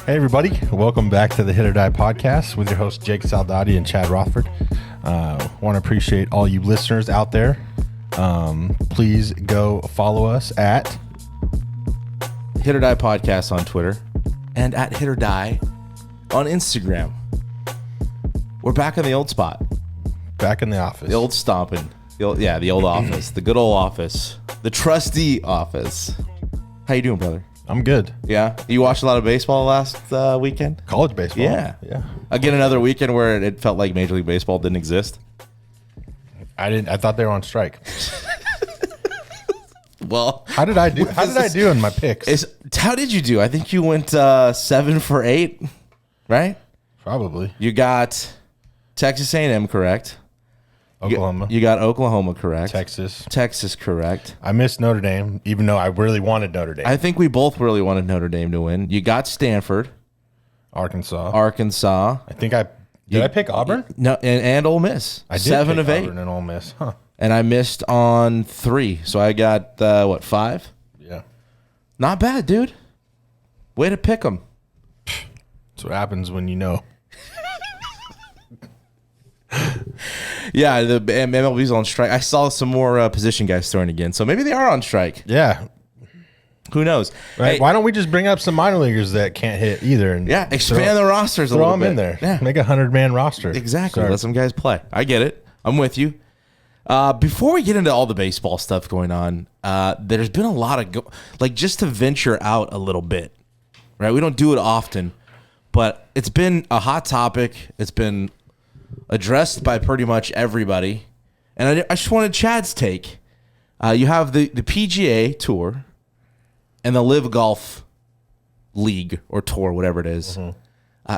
Hey everybody, welcome back to the Hit.OR.DIE podcast with your hosts Jake Saldati and Chad Rothford. Want to appreciate all you listeners out there. Please go follow us at Hit.OR.DIE podcast on Twitter and at Hit.OR.DIE on Instagram. We're back in the old spot. Back in the office. The old stomping. The old office. The good old office. The trustee office. How you doing, brother? I'm good. Yeah? You watched a lot of baseball last weekend? College baseball. Yeah. Again, another weekend where it felt like Major League Baseball didn't exist. I thought they were on strike. Well, How did I do in my picks? How did you do? I think you went 7 for 8, right? Probably. You got Texas A&M correct. Oklahoma. You got Oklahoma correct. Texas correct. I missed Notre Dame, even though I really wanted Notre Dame. I think we both really wanted Notre Dame to win. You got Stanford. Arkansas. I think I pick Auburn? No, and Ole Miss. I did 7 pick of 8. Auburn and Ole Miss. Huh. And I missed on 3. So I got, 5? Yeah. Not bad, dude. Way to pick them. That's what happens when you know. Yeah, the MLB's on strike. I saw some more position guys throwing again. So maybe they are on strike. Yeah. Who knows? Right. Hey, why don't we just bring up some minor leaguers that can't hit either? And expand the rosters a little bit. Throw them in there. Yeah. Make a 100-man roster. Exactly. Let some guys play. I get it. I'm with you. Before we get into all the baseball stuff going on, there's been a lot of just to venture out a little bit, right? We don't do it often, but it's been a hot topic. It's been addressed by pretty much everybody, and I just wanted Chad's take. You have the PGA Tour and the Live Golf League or Tour, whatever it is,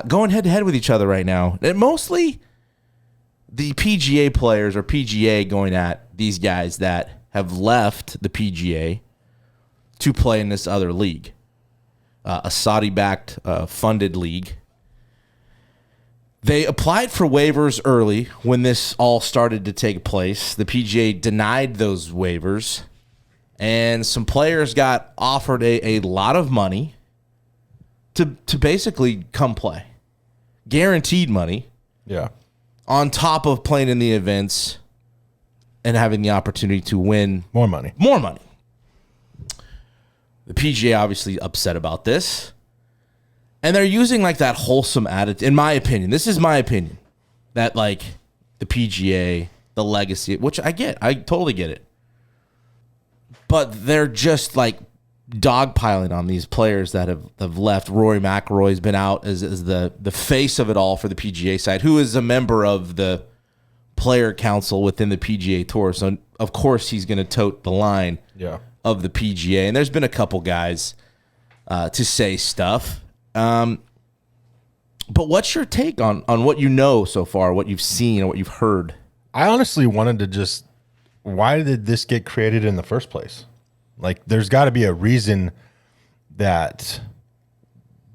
going head to head with each other right now, and mostly the PGA players or PGA going at these guys that have left the PGA to play in this other league, a Saudi-backed funded league. They applied for waivers early when this all started to take place. The PGA denied those waivers, and some players got offered a lot of money to basically come play. Guaranteed money. Yeah. On top of playing in the events and having the opportunity to win More money. The PGA obviously upset about this. And they're using that wholesome attitude, in my opinion. This is my opinion. That the PGA, the legacy, which I get. I totally get it. But they're just dogpiling on these players that have left. Rory McIlroy's been out as the face of it all for the PGA side, who is a member of the player council within the PGA Tour. So, of course, he's going to tote the line of the PGA. And there's been a couple guys to say stuff. But what's your take on what you know so far, what you've seen, or what you've heard? I honestly wanted to why did this get created in the first place? There's got to be a reason that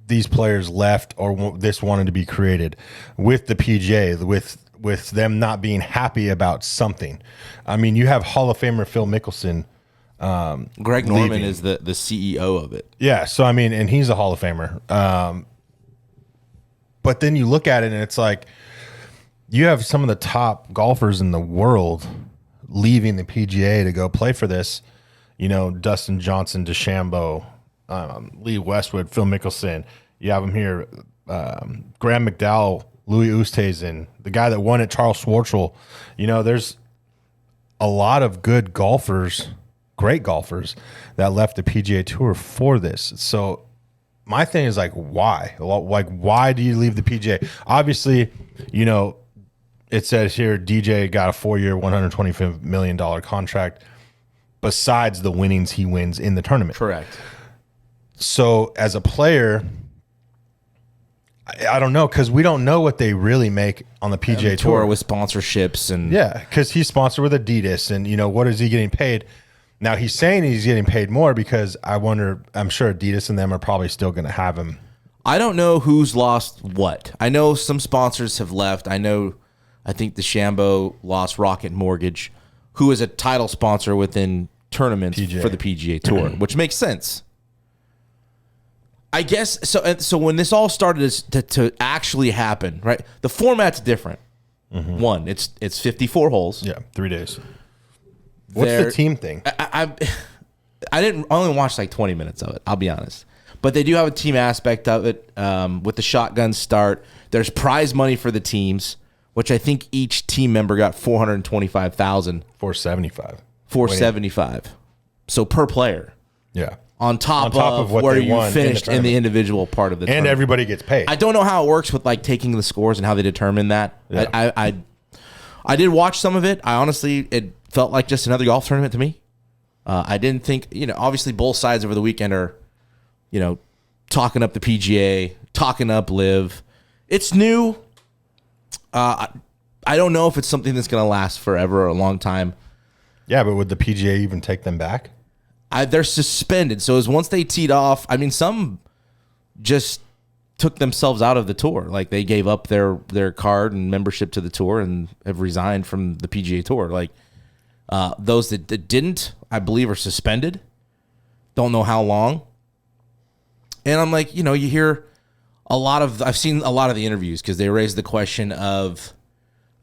these players left or this wanted to be created with the PGA, with them not being happy about something. I mean, you have Hall of Famer Phil Mickelson. Greg Norman is the CEO of it. Yeah, so I mean, and he's a Hall of Famer. But then you look at it and it's you have some of the top golfers in the world leaving the PGA to go play for this. Dustin Johnson, DeChambeau, Lee Westwood, Phil Mickelson. You have them here, Graham McDowell, Louis Oosthuizen, the guy that won it, Charles Schwartzel. There's a lot of good golfers, great golfers, that left the PGA Tour for this. So my thing is why? Why do you leave the PGA? Obviously, it says here DJ got a 4-year, $125 million contract besides the winnings he wins in the tournament. Correct. So as a player, I don't know, because we don't know what they really make on the PGA Tour with sponsorships and because he's sponsored with Adidas, and what is he getting paid? Now he's saying he's getting paid more because I'm sure Adidas and them are probably still going to have him. I don't know who's lost what. I know some sponsors have left. I think DeChambeau lost Rocket Mortgage, who is a title sponsor within tournaments for the PGA Tour, which makes sense. I guess so. So when this all started to actually happen, right? The format's different. One, it's 54 holes. Yeah, 3 days. What's the team thing? I only watched like 20 minutes of it. I'll be honest, but they do have a team aspect of it with the shotgun start. There's prize money for the teams, which I think each team member got $425,000. $475. So per player. Yeah. On top of what where they you won finished in the individual part of the tournament. And everybody gets paid. I don't know how it works with like taking the scores and how they determine that. Yeah. I did watch some of it. I honestly, it felt like just another golf tournament to me. I didn't think, obviously both sides over the weekend are, talking up the PGA, talking up LIV. It's new. I don't know if it's something that's going to last forever or a long time. Yeah, but would the PGA even take them back? They're suspended. So as once they teed off, I mean, some just took themselves out of the tour. Like they gave up their card and membership to the tour and have resigned from the PGA Tour. Like those that didn't, I believe, are suspended. Don't know how long. And I'm like, you hear I've seen a lot of the interviews because they raised the question of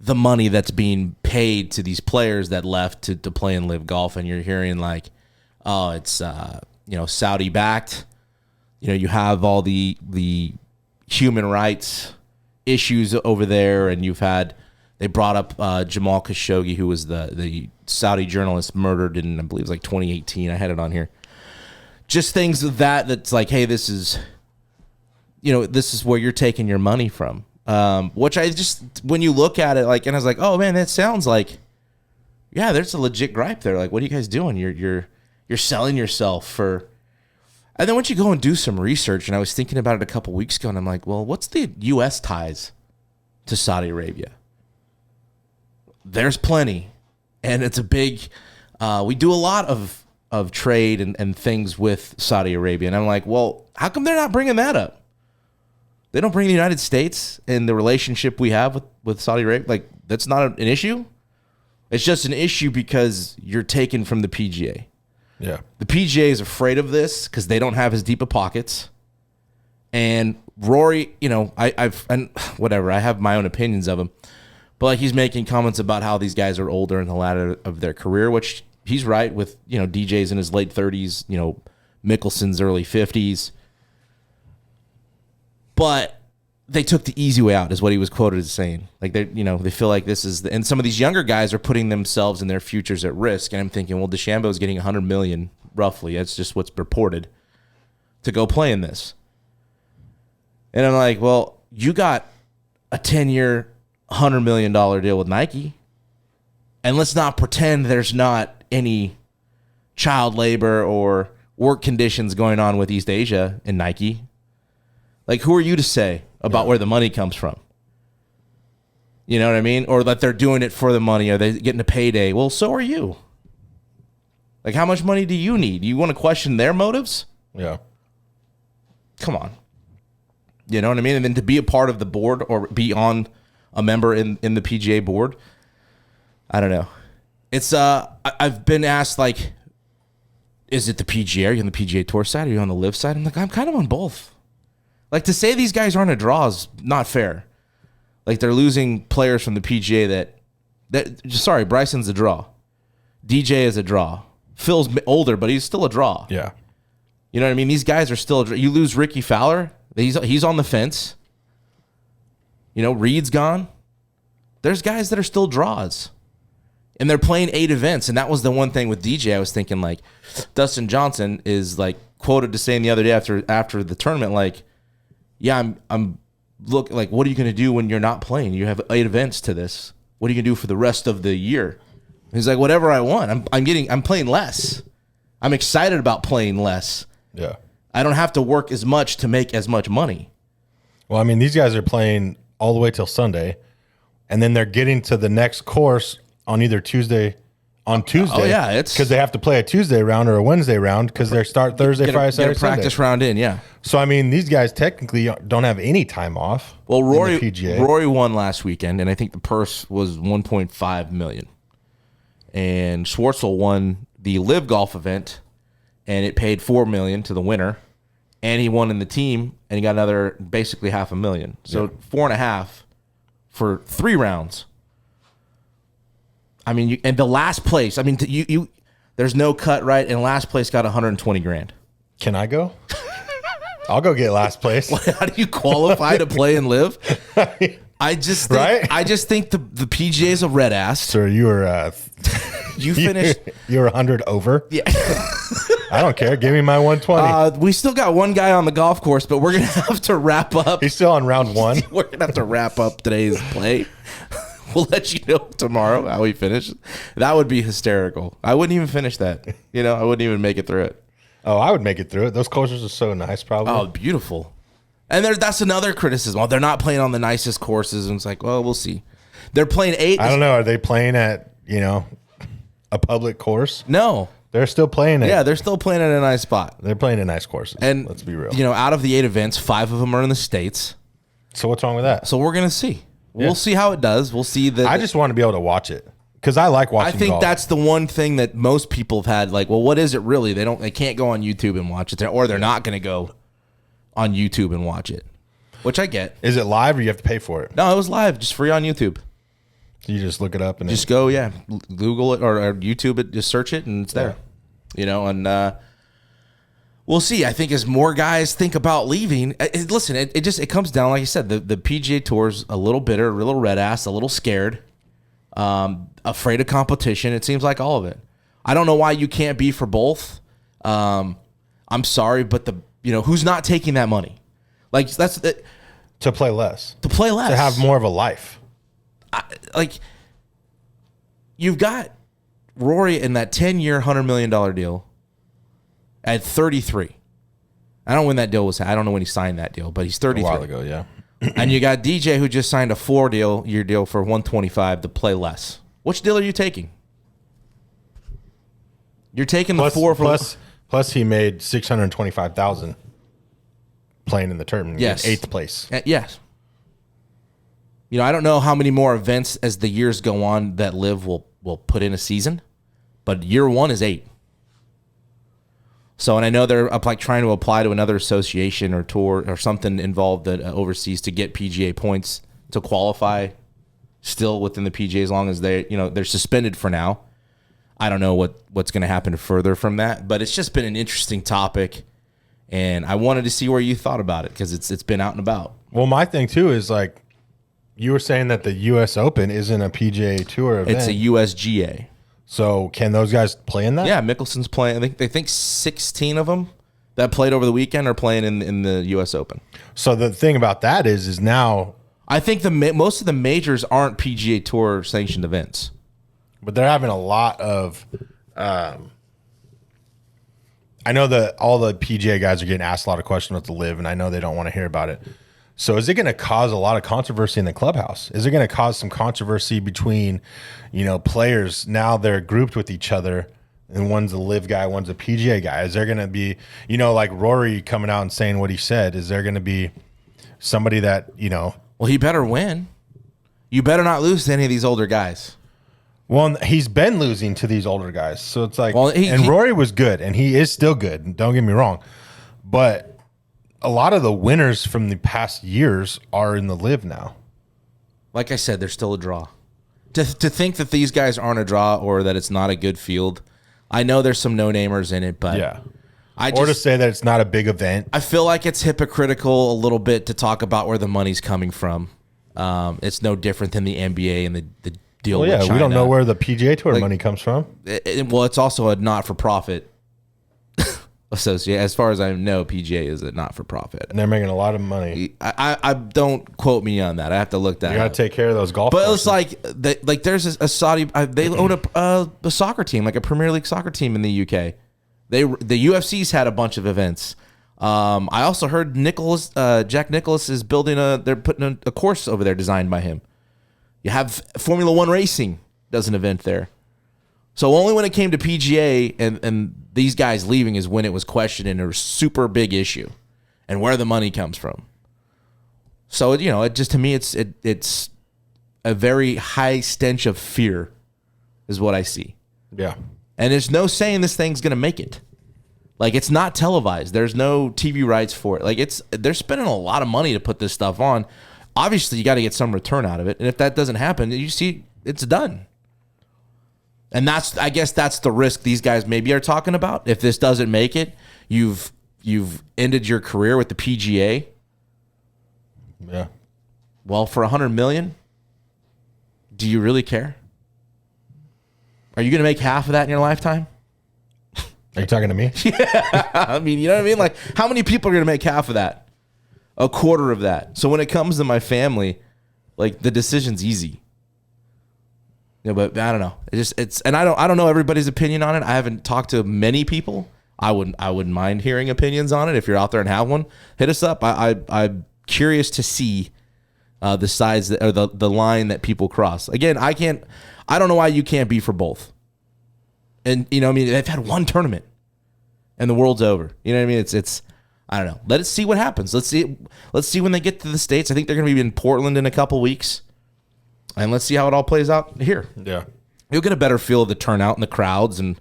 the money that's being paid to these players that left to play and live golf. And you're hearing like, oh, it's, Saudi backed. You have all the human rights issues over there. And they brought up Jamal Khashoggi, who was the Saudi journalist murdered in, I believe it was like 2018. I had it on here. Just things of that's like, hey, this is where you're taking your money from. Which I just, when you look at it, like, and I was like, oh man, that sounds like, yeah, there's a legit gripe there. Like, what are you guys doing? You're selling yourself for. And then once you go and do some research, and I was thinking about it a couple weeks ago, and I'm like, well, what's the U.S. ties to Saudi Arabia? There's plenty, and it's a big. We do a lot of trade and things with Saudi Arabia, and I'm like, well, how come they're not bringing that up? They don't bring the United States and the relationship we have with Saudi Arabia. Like, that's not an issue. It's just an issue because you're taken from the PGA. Yeah. The PGA is afraid of this because they don't have as deep of pockets. And Rory, and whatever, I have my own opinions of him. But like, he's making comments about how these guys are older in the latter of their career, which he's right with, DJ's in his late 30s, Mickelson's early 50s. But they took the easy way out, is what he was quoted as saying. Like, they feel like this is and some of these younger guys are putting themselves and their futures at risk. And I'm thinking, well, DeChambeau's getting $100 million roughly. That's just what's reported to go play in this. And I'm like, well, you got a 10-year, $100 million deal with Nike. And let's not pretend there's not any child labor or work conditions going on with East Asia and Nike. Like, who are you to say about where the money comes from? You know what I mean? Or that they're doing it for the money. Are they getting a payday? Well, so are you. Like, how much money do you need? You want to question their motives? Yeah. Come on. You know what I mean? And then to be a part of the board or be on a member in the PGA board, I don't know. It's I've been asked, like, is it the PGA? Are you on the PGA Tour side? Are you on the LIV side? I'm like, I'm kind of on both. Like, to say these guys aren't a draw is not fair. Like, they're losing players from the PGA sorry, Bryson's a draw. DJ is a draw. Phil's older, but he's still a draw. Yeah. You know what I mean? These guys are still a draw. You lose Ricky Fowler, he's on the fence. Reed's gone. There's guys that are still draws. And they're playing 8 events. And that was the one thing with DJ. I was thinking, like, Dustin Johnson is, like, quoted to saying the other day after the tournament, like, yeah, I'm look, like, what are you going to do when you're not playing? You have 8 events to this. What are you going to do for the rest of the year? He's like, whatever I want. I'm playing less. I'm excited about playing less. Yeah. I don't have to work as much to make as much money. Well, I mean, these guys are playing all the way till Sunday, and then they're getting to the next course on either Tuesday. Oh yeah, it's because they have to play a Tuesday round or a Wednesday round because they start Thursday, Friday, Saturday, get a practice Sunday. round in. Yeah. So I mean, these guys technically don't have any time off. Well, Rory won last weekend, and I think the purse was $1.5 million. And Schwartzel won the Live Golf event, and it paid $4 million to the winner, and he won in the team, and he got another basically $500,000. So $4.5 million for 3 rounds. I mean, and the last place. I mean, you there's no cut, right? And last place got $120,000. Can I go? I'll go get last place. How do you qualify to play and live? I just think, Right? I just think the PGA is a red ass. Sir, you were You finished. You're 100 over. Yeah. I don't care. Give me my 120. We still got one guy on the golf course, but we're gonna have to wrap up. He's still on round 1. We're gonna have to wrap up today's play. We'll let you know tomorrow how we finish. That would be hysterical. I wouldn't even finish that. I wouldn't even make it through it. Oh, I would make it through it. Those courses are so nice, probably. Oh, beautiful. And that's another criticism. Well, they're not playing on the nicest courses. And it's like, well, we'll see. They're playing 8. I don't know. Are they playing at, a public course? No. They're still playing it. Yeah, they're still playing at a nice spot. They're playing at nice courses. And let's be real. Out of the 8 events, 5 of them are in the States. So what's wrong with that? So we're going to see. We'll see how it does. We'll see that. I just want to be able to watch it because I like watching I think golf. that's the one thing that most people have had. Like, well, what is it really? They can't go on YouTube and watch it, or they're not going to go on YouTube and watch it, which I get. Is it live or you have to pay for it? No, it was live, just free on YouTube. You just look it up and Just go, Google it or YouTube it, just search it, and it's there. And we'll see. I think as more guys think about leaving, listen, it comes down, like you said, the PGA Tour's a little bitter, a little red ass, a little scared, afraid of competition. It seems like all of it. I don't know why you can't be for both. I'm sorry, but who's not taking that money? Like that's to play less. To play less. To have more of a life. You've got Rory in that 10-year, $100 million deal at 33. I don't know when that deal was. I don't know when he signed that deal, but he's 33. A while ago, yeah. And you got DJ who just signed a 4-year deal for 125 to play less. Which deal are you taking? You're taking the 4 for plus he made $625,000 playing in the tournament. Yes, 8th place. Yes. I don't know how many more events as the years go on that Live will put in a season, but year 1 is 8. So, and I know they're trying to apply to another association or tour or something involved that overseas to get PGA points to qualify still within the PGA as long as they're suspended for now. I don't know what's going to happen further from that, but it's just been an interesting topic, and I wanted to see where you thought about it because it's been out and about. Well, my thing too is you were saying that the U.S. Open isn't a PGA Tour event. It's a USGA. So can those guys play in that? Yeah, Mickelson's playing. They think 16 of them that played over the weekend are playing in the U.S. Open. So the thing about that is now I think most of the majors aren't PGA Tour sanctioned events, but they're having a lot of. I know that all the PGA guys are getting asked a lot of questions about the Live, and I know they don't want to hear about it. So is it going to cause a lot of controversy in the clubhouse? Is it going to cause some controversy between, players? Now they're grouped with each other, and one's a Live guy, one's a PGA guy. Is there going to be, like Rory coming out and saying what he said? Is there going to be somebody that, Well, he better win. You better not lose to any of these older guys. Well, he's been losing to these older guys. So it's like, Rory was good, and he is still good. Don't get me wrong. But a lot of the winners from the past years are in the Live now. Like I said, they're still a draw. To think that these guys aren't a draw or that it's not a good field, I know there's some no-namers in it, but yeah. Or to say that it's not a big event. I feel like it's hypocritical a little bit to talk about where the money's coming from. It's no different than the NBA and the deal with China. We don't know where the PGA Tour money comes from. It's also a not-for-profit associate. As far as I know, PGA is a not-for-profit. And they're making a lot of money. I don't quote me on that. I have to look that up. You got to take care of those golf But courses. it's like there's a Saudi, they own a soccer team, like a Premier League soccer team in the UK. The UFC's had a bunch of events. I also heard Jack Nicklaus is they're putting a course over there designed by him. You have Formula One racing does an event there. So only when it came to PGA and these guys leaving is when it was questioned and it was a super big issue and where the money comes from. So, it just, to me, it's a very high stench of fear is what I see. Yeah. And there's no saying this thing's going to make it. Like, it's not televised. There's no TV rights for it. Like, they're spending a lot of money to put this stuff on. Obviously, you got to get some return out of it. And if that doesn't happen, you see it's done. And I guess that's the risk these guys maybe are talking about. If this doesn't make it, you've ended your career with the PGA. Yeah. Well, for $100 million, do you really care? Are you going to make half of that in your lifetime? Are you talking to me? Yeah. I mean, you know what I mean? Like, how many people are going to make half of that? A quarter of that. So when it comes to my family, like, the decision's easy. Yeah, but I don't know. And I don't know everybody's opinion on it. I haven't talked to many people. I wouldn't mind hearing opinions on it. If you're out there and have one, hit us up. I'm curious to see the sides or the line that people cross. Again, I don't know why you can't be for both. And you know, I mean, they've had one tournament, and the world's over. You know what I mean? It's I don't know. Let us see what happens. Let's see when they get to the States. I think they're going to be in Portland in a couple weeks. And let's see how it all plays out here. Yeah. You'll get a better feel of the turnout and the crowds and,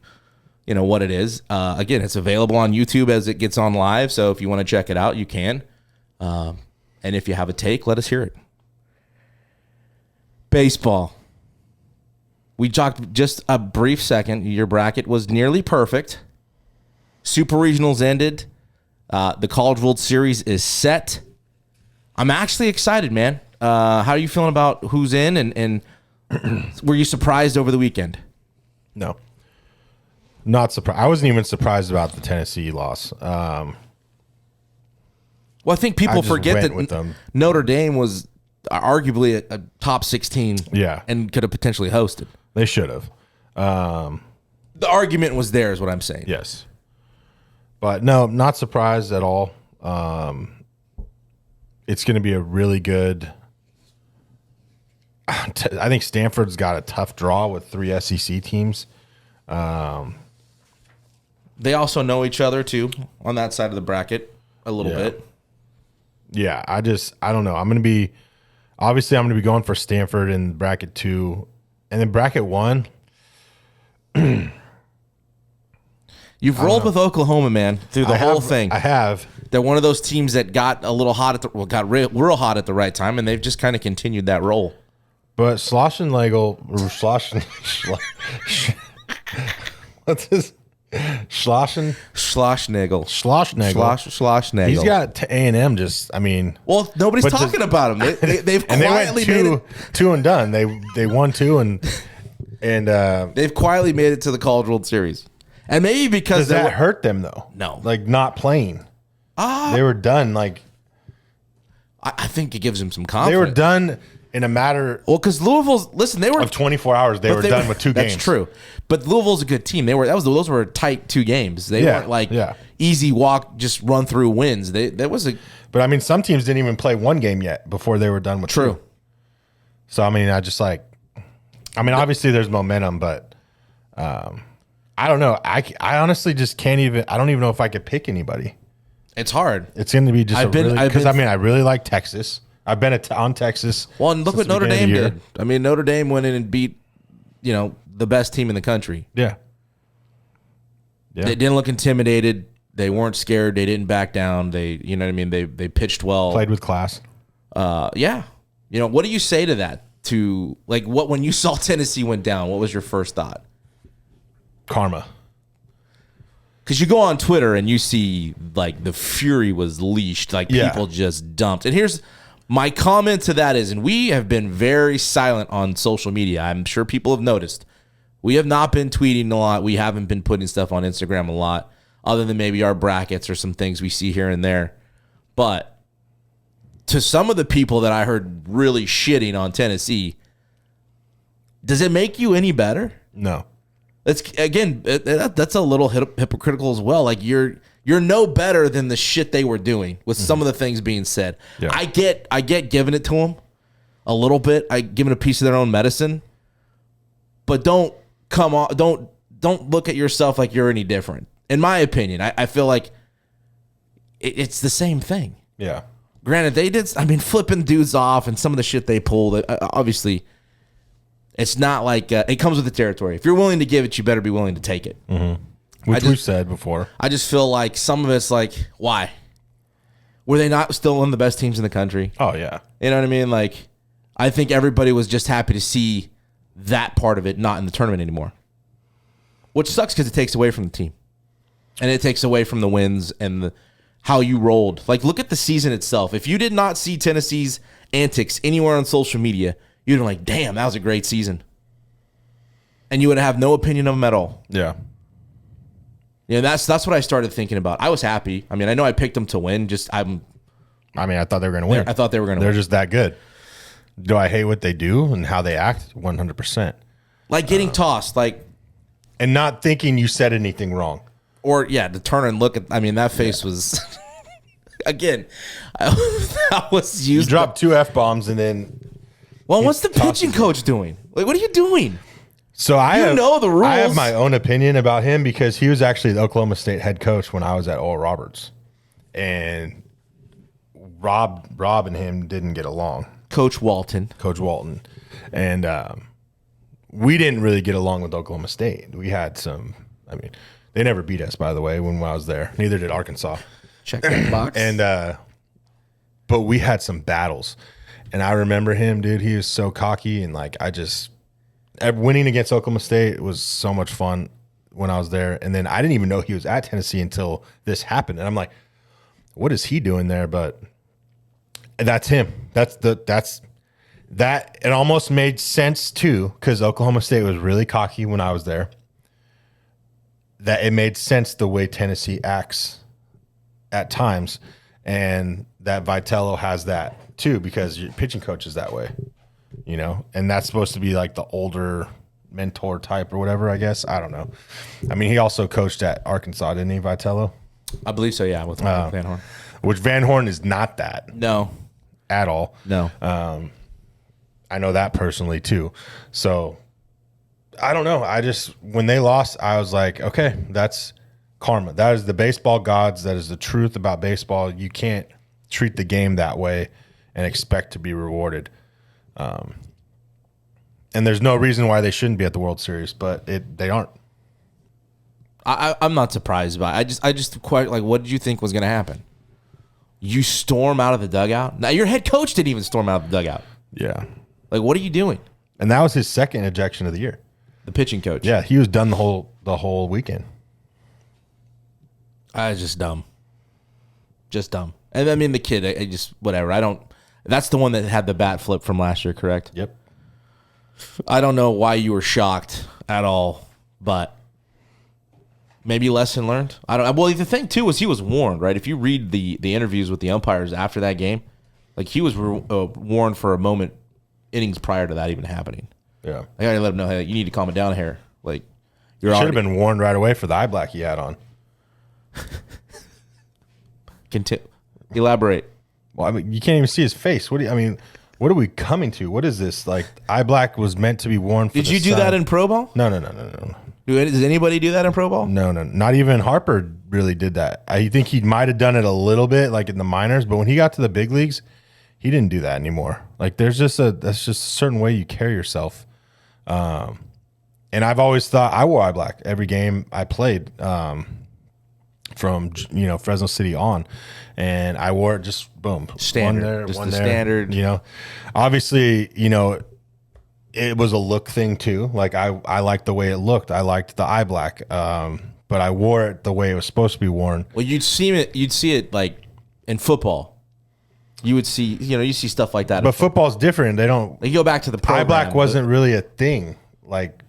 you know, what it is. Again, it's available on YouTube as it gets on live. So if you want to check it out, you can. And if you have a take, let us hear it. Baseball. We talked just a brief second. Your bracket was nearly perfect. Super Regionals ended. The College World Series is set. I'm actually excited, man. How are you feeling about who's in, and were you surprised over the weekend? No. Not surprised. I wasn't even surprised about the Tennessee loss. Well, I think people forget that Notre Dame was arguably a top 16 and could have potentially hosted. They should have. The argument was there is what I'm saying. Yes. But no, not surprised at all. It's going to be a really good... I think Stanford's got a tough draw with 3 SEC teams. They also know each other, too, on that side of the bracket a little bit. Yeah, I don't know. I'm going to be going for Stanford in bracket 2. And then bracket 1. You've rolled with Oklahoma, man, through the whole thing. I have. They're one of those teams that got a little hot got real hot at the right time, and they've just kind of continued that roll. But Schlossnagel, what's his? Schlossnagel. He's got A&M just, I mean. Well, nobody's talking about him. They've quietly made it. Two and done. They won 2 and they've quietly made it to the College World Series. And maybe because does that hurt them though? No. Like not playing. They were done. Like I think it gives them some confidence. They were done in a matter. Well, because they were of 24 hours. They were done with 2 games. That's true. But Louisville's a good team. Those were tight 2 games. They weren't like easy walk, just run through wins. But I mean, some teams didn't even play 1 game yet before they were done with 2. So I mean, obviously there's momentum, but I don't know. I honestly just can't even. I don't even know if I could pick anybody. It's hard. It's going to be just I really like Texas. I've been on Texas. Well, and look what Notre Dame did. I mean, Notre Dame went in and beat, the best team in the country. Yeah. They didn't look intimidated. They weren't scared. They didn't back down. They pitched well. Played with class. Yeah. What do you say to that? When you saw Tennessee went down, what was your first thought? Karma. Because you go on Twitter and you see the fury was leashed, people just dumped. And here's my comment to that is, and we have been very silent on social media. I'm sure people have noticed. We have not been tweeting a lot. We haven't been putting stuff on Instagram a lot, other than maybe our brackets or some things we see here and there. But to some of the people that I heard really shitting on Tennessee, does it make you any better? No. That's a little hypocritical as well. Like you're no better than the shit they were doing with some of the things being said. Yeah. I get giving it to them a little bit. I give it a piece of their own medicine, but don't look at yourself like you're any different. In my opinion, I feel like it's the same thing. Yeah. Granted, they did. I mean, flipping dudes off and some of the shit they pulled. Obviously, It's not like it comes with the territory. If you're willing to give it, you better be willing to take it. Which we've said before. I just feel like some of it's like, why? Were they not still one of the best teams in the country? Oh, yeah. You know what I mean? Like, I think everybody was just happy to see that part of it not in the tournament anymore. Which sucks because it takes away from the team. And it takes away from the wins and how you rolled. Like, look at the season itself. If you did not see Tennessee's antics anywhere on social media, you'd be like, damn, that was a great season. And you would have no opinion of them at all. Yeah. Yeah, that's what I started thinking about. I was happy. I mean, I know I picked them to win. I thought they were going to win. I thought they were going to win. They're just that good. Do I hate what they do and how they act? 100%. Like getting tossed, like, and not thinking you said anything wrong. Or, yeah, to turn and look at, I mean, that face was, again, that was used. You dropped 2 F-bombs and then. Well, what's the pitching coach doing? Like, what are you doing? So know the rules. I have my own opinion about him because he was actually the Oklahoma State head coach when I was at Oral Roberts. And Rob and him didn't get along. Coach Walton. And we didn't really get along with Oklahoma State. We had some, I mean, they never beat us, by the way, when I was there. Neither did Arkansas. Check that box. And but we had some battles. And I remember him, dude. He was so cocky. And, like, winning against Oklahoma State was so much fun when I was there. And then I didn't even know he was at Tennessee until this happened. And I'm like, what is he doing there? But that's him. That it almost made sense too, because Oklahoma State was really cocky when I was there. That it made sense the way Tennessee acts at times, and that Vitello has that too, because your pitching coach is that way, you know, and that's supposed to be like the older mentor type or whatever, I guess. I don't know. I mean, he also coached at Arkansas, didn't he, Vitello? I believe so, yeah, with Van Horn. Which Van Horn is not that. No. At all. No. I know that personally too. So I don't know. When they lost, I was like, okay, that's karma. That is the baseball gods. That is the truth about baseball. You can't treat the game that way and expect to be rewarded. And there's no reason why they shouldn't be at the World Series, but they aren't. I'm not surprised by it. I just quite like, what did you think was going to happen? You storm out of the dugout. Now your head coach didn't even storm out of the dugout. Yeah. Like, what are you doing? And that was his second ejection of the year. The pitching coach. Yeah, he was done the whole weekend. Just dumb. Just dumb. And I mean, the kid, I just whatever. That's the one that had the bat flip from last year, correct? Yep. I don't know why you were shocked at all, but maybe lesson learned. I don't. Well, the thing too was he was warned, right? If you read the interviews with the umpires after that game, like he was warned for a moment, innings prior to that even happening. Yeah. I gotta let him know, hey, you need to calm it down here. Like You should have been warned right away for the eye black he had on. Elaborate. Well, I mean, you can't even see his face. What are we coming to? What is this? Like, eye black was meant to be worn for Did the you do sun. that in pro ball? No. Does anybody do that in pro ball? No. Not even Harper really did that. I think he might have done it a little bit, like in the minors, but when he got to the big leagues, he didn't do that anymore. Like, that's just a certain way you carry yourself. And I've always thought I wore eye black every game I played, from Fresno City on, and I wore it just boom, standard, one there, just one the there. standard. Obviously, it was a look thing too. Like I liked the way it looked. I liked the eye black, but I wore it the way it was supposed to be worn. Well, you'd see it like in football. You would see, you see stuff like that. But football's different. They don't. You go back to the program, eye black wasn't really a thing like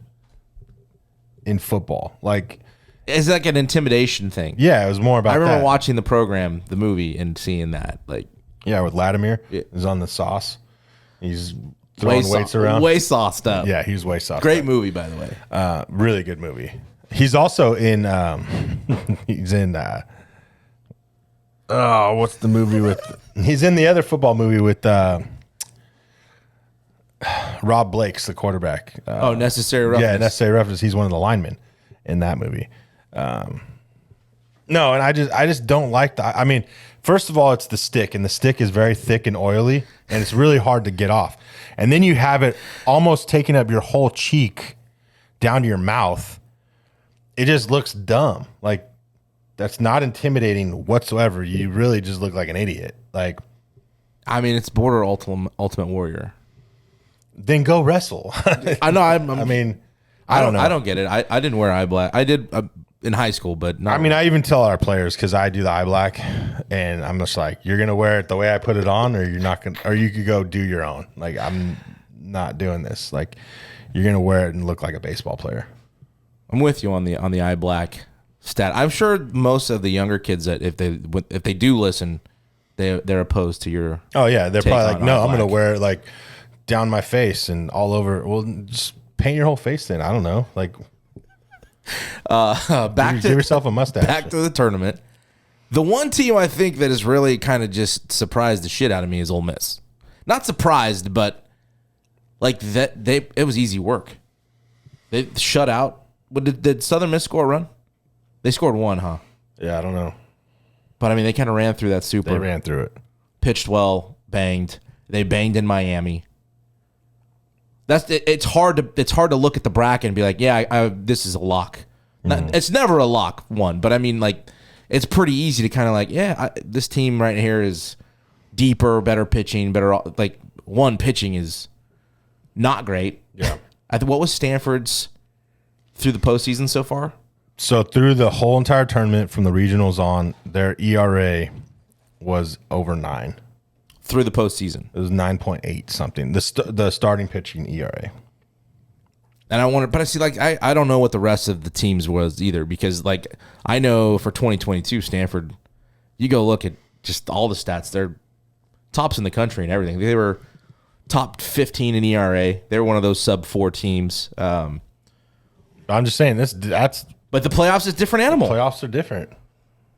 in football. Like, it's like an intimidation thing. Yeah, it was more about. I remember that. watching the program, the movie, and seeing that. Like, yeah, with Latimer, he's on the sauce. He's throwing weights around. Way sauced up. Yeah, he's way sauced. Great up. movie, by the way. Really good movie. He's also in. He's in. What's the movie with? He's in the other football movie with Rob Blake's the quarterback. Necessary Roughness. Yeah, Necessary Roughness. He's one of the linemen in that movie. No, and I just don't like the. I mean, first of all, it's the stick, and the stick is very thick and oily, and it's really hard to get off. And then you have it almost taking up your whole cheek down to your mouth. It just looks dumb. Like, that's not intimidating whatsoever. You really just look like an idiot. Like, I mean, it's border Ultimate Warrior. then go wrestle. I know. I mean, I don't know. I don't get it. I didn't wear eye black. I did in high school, but not. I mean, I even tell our players, because I do the eye black, and I'm just like, you're gonna wear it the way I put it on, or you're not gonna, or you could go do your own. Like, I'm not doing this. Like, you're gonna wear it and look like a baseball player. I'm with you on the eye black stat. I'm sure most of the younger kids that if they do listen, they're opposed to your. Oh yeah, they're probably like, no, I'm gonna black. wear it like down my face and all over. Well, just paint your whole face then. I don't know. Like, give yourself a mustache. Back to the tournament. The one team I think that has really kind of just surprised the shit out of me is Ole Miss. Not surprised, but like that it was easy work. They shut out. What did Southern Miss score a run? They scored one, huh? Yeah, I don't know. But I mean, they kind of ran through that super. They ran through it. Pitched well, banged. They banged in Miami. It's hard to look at the bracket and be like, yeah, this is a lock. It's never a lock one, but I mean, like, it's pretty easy to kind of like, yeah, this team right here is deeper, better pitching, better. Like, one, pitching is not great. Yeah. What was Stanford's through the postseason so far? So through the whole entire tournament, from the regionals on, their ERA was over 9. Through the postseason, it was 9.8 something. The starting pitching ERA. And I wonder, but I see, like, I don't know what the rest of the teams was either, because like I know for 2022 Stanford, you go look at just all the stats, they're tops in the country and everything. They were top 15 in ERA. They were one of those sub 4 teams. I'm just saying that's. But the playoffs is a different animal. Playoffs are different.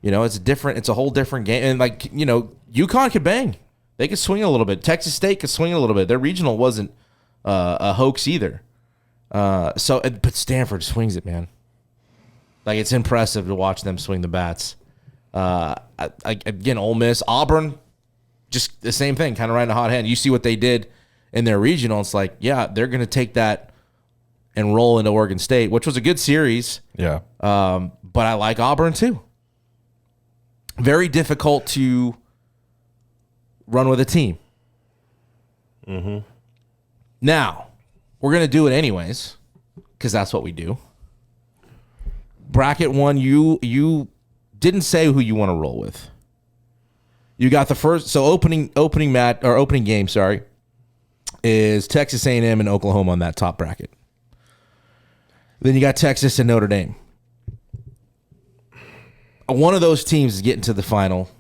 You know, it's a whole different game. And like, you know, UConn could bang. They could swing a little bit. Texas State could swing a little bit. Their regional wasn't a hoax either. But Stanford swings it, man. Like, it's impressive to watch them swing the bats. Again, Ole Miss, Auburn, just the same thing, kind of riding a hot hand. You see what they did in their regional. It's like, yeah, they're going to take that and roll into Oregon State, which was a good series. Yeah. But I like Auburn too. Very difficult to run with a team. Mm-hmm. Now, we're going to do it anyways, because that's what we do. Bracket 1, you didn't say who you want to roll with. You got the first, so opening game, is Texas A&M and Oklahoma on that top bracket. Then you got Texas and Notre Dame. One of those teams is getting to the final.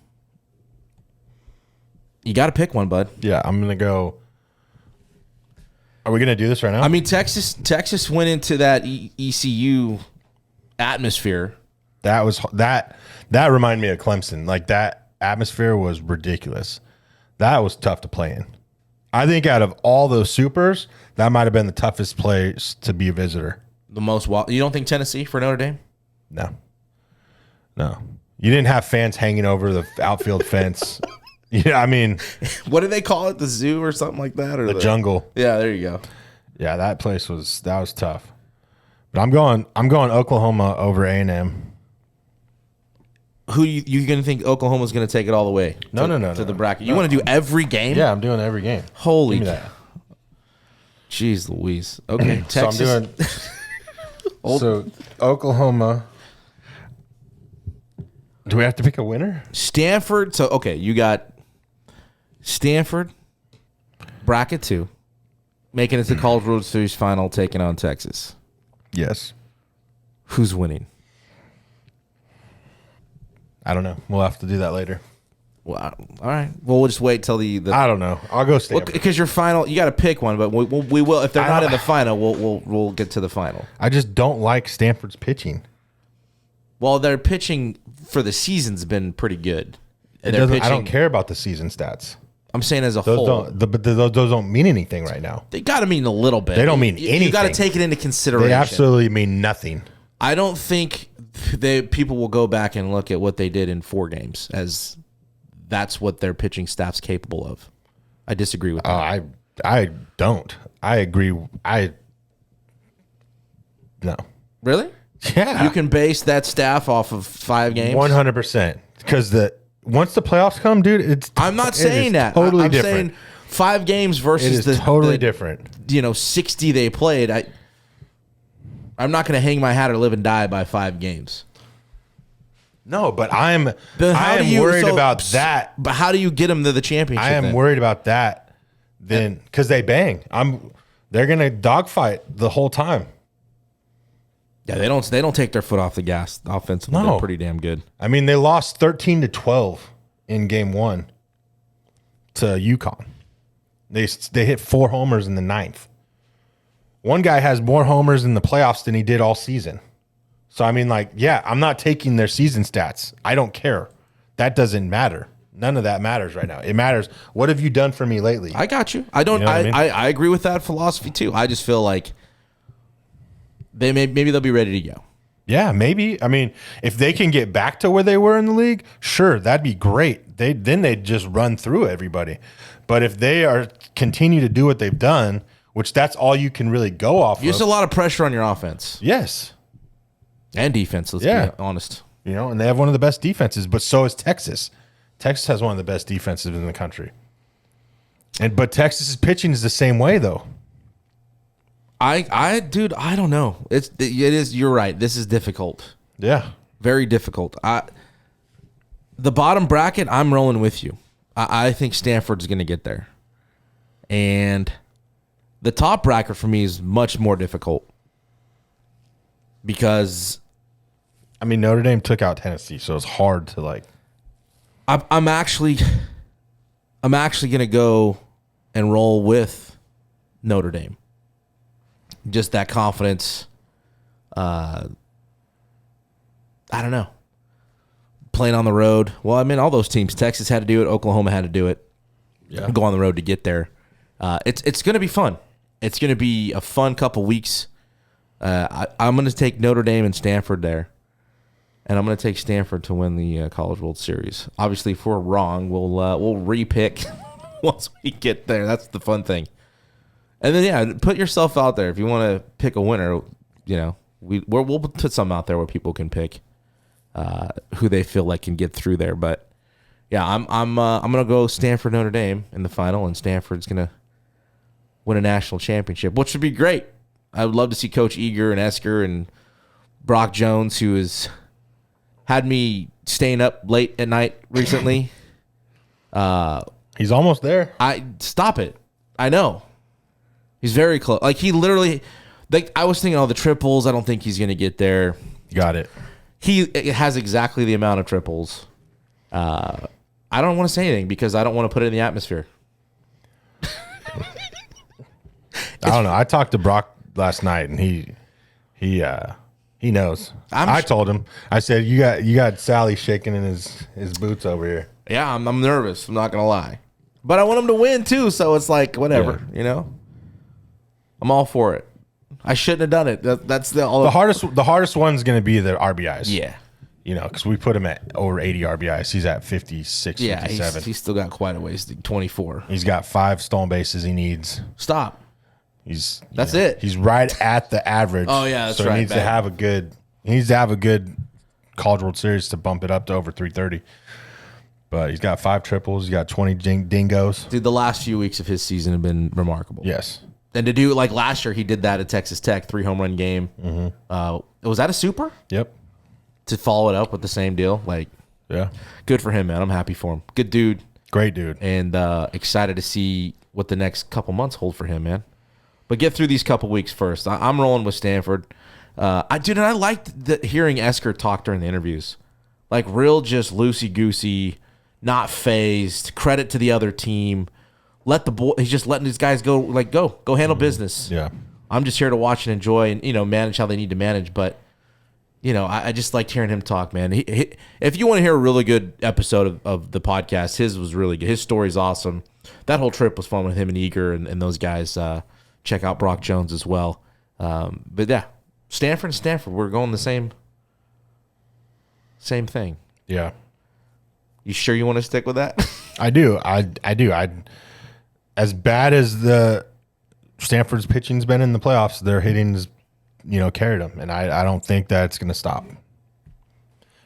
You got to pick one, bud. Yeah, I'm going to go. Are we going to do this right now? I mean, Texas went into that ECU atmosphere. That reminded me of Clemson. Like, that atmosphere was ridiculous. That was tough to play in. I think out of all those supers, that might have been the toughest place to be a visitor. The most wild. You don't think Tennessee for Notre Dame? No. You didn't have fans hanging over the outfield fence. Yeah, I mean, what do they call it? The zoo or something like that, or the jungle? Yeah, there you go. Yeah, that place was tough. But I'm going Oklahoma over A&M. Who you going to think Oklahoma's going to take it all the way? No, to the bracket. You want to do every game? Yeah, I'm doing every game. Holy, give me that. Jeez Louise. Okay, Texas. So I'm doing. So Oklahoma. Do we have to pick a winner? Stanford. So okay, you got Stanford, bracket 2, making it to College World Series final, taking on Texas. Yes. Who's winning? I don't know. We'll have to do that later. Well, all right. Well, we'll just wait till the I don't know. I'll go Stanford. Because your final, you got to pick one, but we will. If they're not in the final, we'll get to the final. I just don't like Stanford's pitching. Well, their pitching for the season's been pretty good. I don't care about the season stats. I'm saying as a whole. But those don't mean anything right now. They got to mean a little bit. They don't mean anything. You got to take it into consideration. They absolutely mean nothing. I don't think people will go back and look at what they did in 4 games as that's what their pitching staff's capable of. I disagree with that. I don't. I agree. No. Really? Yeah. You can base that staff off of 5 games? 100%. Because once the playoffs come, dude, I'm not saying that. Totally I'm different. saying 5 games versus it is totally different. 60 they played. I'm not going to hang my hat or live and die by 5 games. No, but I am worried about that. But how do you get them to the championship? I am worried about that then because they bang. They're going to dogfight the whole time. Yeah, they don't take their foot off the gas offensively. No. They're pretty damn good. I mean, they lost 13-12 in game 1 to UConn. They hit 4 homers in the 9th. One guy has more homers in the playoffs than he did all season. So, I mean, I'm not taking their season stats. I don't care. That doesn't matter. None of that matters right now. It matters, what have you done for me lately? I got you. I don't. You know what I mean? I agree with that philosophy too. I just feel like maybe they'll be ready to go. Yeah, maybe. I mean, if they can get back to where they were in the league, sure, that'd be great. Then they'd just run through everybody. But if they continue to do what they've done, which that's all you can really go off of. There's a lot of pressure on your offense. Yes. And defense, let's be honest. And they have one of the best defenses, but so is Texas. Texas has one of the best defenses in the country. But Texas's pitching is the same way, though. Dude, I don't know. It is. You're right. This is difficult. Yeah. Very difficult. The bottom bracket, I'm rolling with you. I think Stanford's going to get there. And the top bracket for me is much more difficult because I mean, Notre Dame took out Tennessee, so it's hard to I'm actually going to go and roll with Notre Dame. Just that confidence. I don't know. Playing on the road. Well, I mean, all those teams. Texas had to do it. Oklahoma had to do it. Yeah. Go on the road to get there. It's going to be fun. It's going to be a fun couple weeks. I'm going to take Notre Dame and Stanford there. And I'm going to take Stanford to win the College World Series. Obviously, if we're wrong, we'll repick once we get there. That's the fun thing. And then, put yourself out there. If you want to pick a winner, we'll put some out there where people can pick who they feel like can get through there. But yeah, I'm gonna go Stanford Notre Dame in the final, and Stanford's gonna win a national championship, which would be great. I would love to see Coach Eager and Esker and Brock Jones, who has had me staying up late at night recently. He's almost there. Stop it. I know. He's very close. He literally, I was thinking all the triples. I don't think he's going to get there. Got it. He has exactly the amount of triples. I don't want to say anything because I don't want to put it in the atmosphere. I don't know. I talked to Brock last night, and he knows. I told him. I said, you got Sally shaking in his boots over here. Yeah, I'm nervous. I'm not gonna lie, but I want him to win too. So it's whatever, I'm all for it. I shouldn't have done it. That's the hardest one's going to be the RBIs. Yeah, because we put him at over 80 RBIs. He's at 56, 57. He's still got quite a ways. 24. He's got 5 stolen bases he needs. Stop. That's it. He's right at the average. Oh yeah, that's right. He needs to have a good College World Series to bump it up to over 330. But he's got 5 triples. He's got 20 dingoes. Dude, the last few weeks of his season have been remarkable. Yes. And to do last year, he did that at Texas Tech, 3 home run game. Mm-hmm. Was that a super? Yep. To follow it up with the same deal, yeah, good for him, man. I'm happy for him. Good dude, great dude, and excited to see what the next couple months hold for him, man. But get through these couple weeks first. I'm rolling with Stanford. And I liked hearing Esker talk during the interviews, real just loosey goosey, not phased. Credit to the other team. He's just letting these guys go handle business. Yeah. I'm just here to watch and enjoy and, manage how they need to manage. But, I just liked hearing him talk, man. If you want to hear a really good episode of the podcast, his was really good. His story's awesome. That whole trip was fun with him and Eager and those guys. Check out Brock Jones as well. But yeah, Stanford, we're going the same Same thing. Yeah. You sure you want to stick with that? I do. I do. As bad as the Stanford's pitching's been in the playoffs, their hitting's, carried them. And I don't think that's going to stop.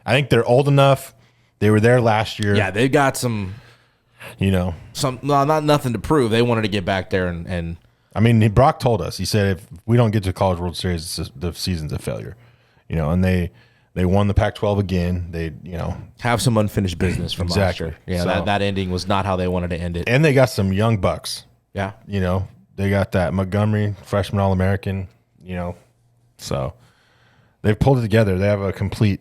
I think they're old enough. They were there last year. Yeah, they got some, not nothing to prove. They wanted to get back there and I mean, Brock told us. He said if we don't get to College World Series, the season's a failure. And they won the Pac-12 again. They, have some unfinished business from last year. Yeah, So- that ending was not how they wanted to end it. And they got some young bucks. Yeah. They got that Montgomery, freshman All-American, So they've pulled it together. They have a complete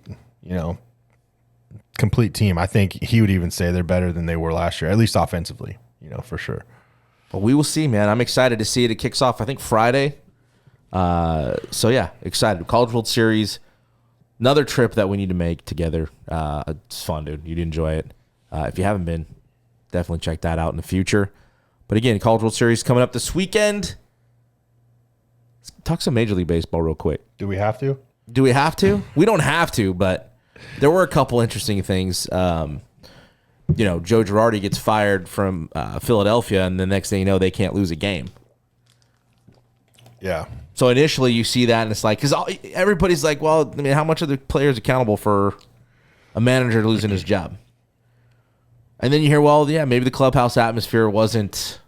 team. I think he would even say they're better than they were last year, at least offensively, for sure. But we will see, man. I'm excited to see it. It kicks off, I think, Friday. So, yeah, excited. College World Series, another trip that we need to make together. It's fun, dude. You'd enjoy it. If you haven't been, definitely check that out in the future. But, again, College World Series coming up this weekend. Let's talk some Major League Baseball real quick. Do we have to? Do we have to? We don't have to, but there were a couple interesting things. Joe Girardi gets fired from Philadelphia, and the next thing you know, they can't lose a game. Yeah. So initially you see that, and it's like, because everybody's like, well, I mean, how much are the players accountable for a manager losing his job? And then you hear, well, yeah, maybe the clubhouse atmosphere wasn't,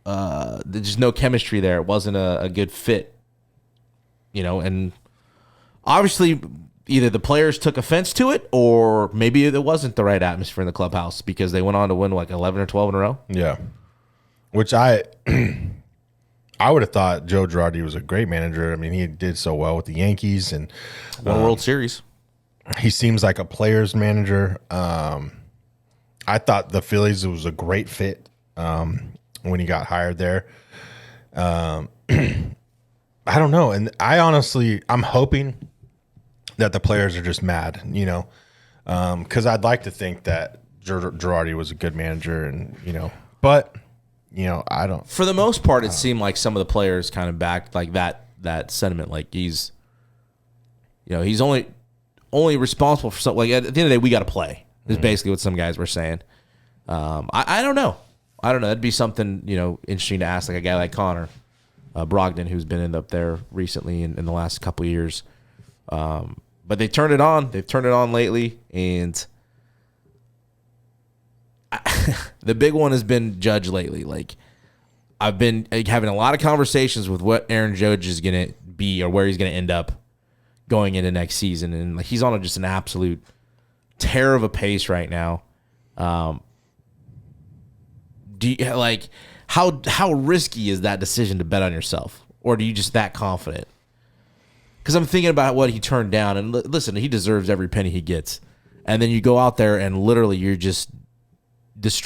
there's just no chemistry there. It wasn't a good fit, and obviously either the players took offense to it or maybe it wasn't the right atmosphere in the clubhouse because they went on to win like 11 or 12 in a row. Yeah. Which I would have thought Joe Girardi was a great manager. I mean, he did so well with the Yankees and Won a World Series. He seems like a player's manager. I thought the Phillies was a great fit when he got hired there. I don't know. And I'm hoping that the players are just mad, because I'd like to think that Girardi was a good manager and, but, I don't. For the most part, it seemed like some of the players kind of backed like that sentiment. Like he's only responsible for something. Like at the end of the day, we got to play. Is basically what some guys were saying. I don't know. That'd be something interesting to ask, like a guy like Connor Brogdon, who's been up there recently in the last couple of years. But they turned it on. They've turned it on lately, and the big one has been Judge lately. Like I've been having a lot of conversations with what Aaron Judge is going to be or where he's going to end up going into next season, and like he's on just an absolute tear of a pace right now. Do you like how risky is that decision to bet on yourself, or do you just that confident? Because I'm thinking about what he turned down, and listen, he deserves every penny he gets. And then you go out there and literally you're just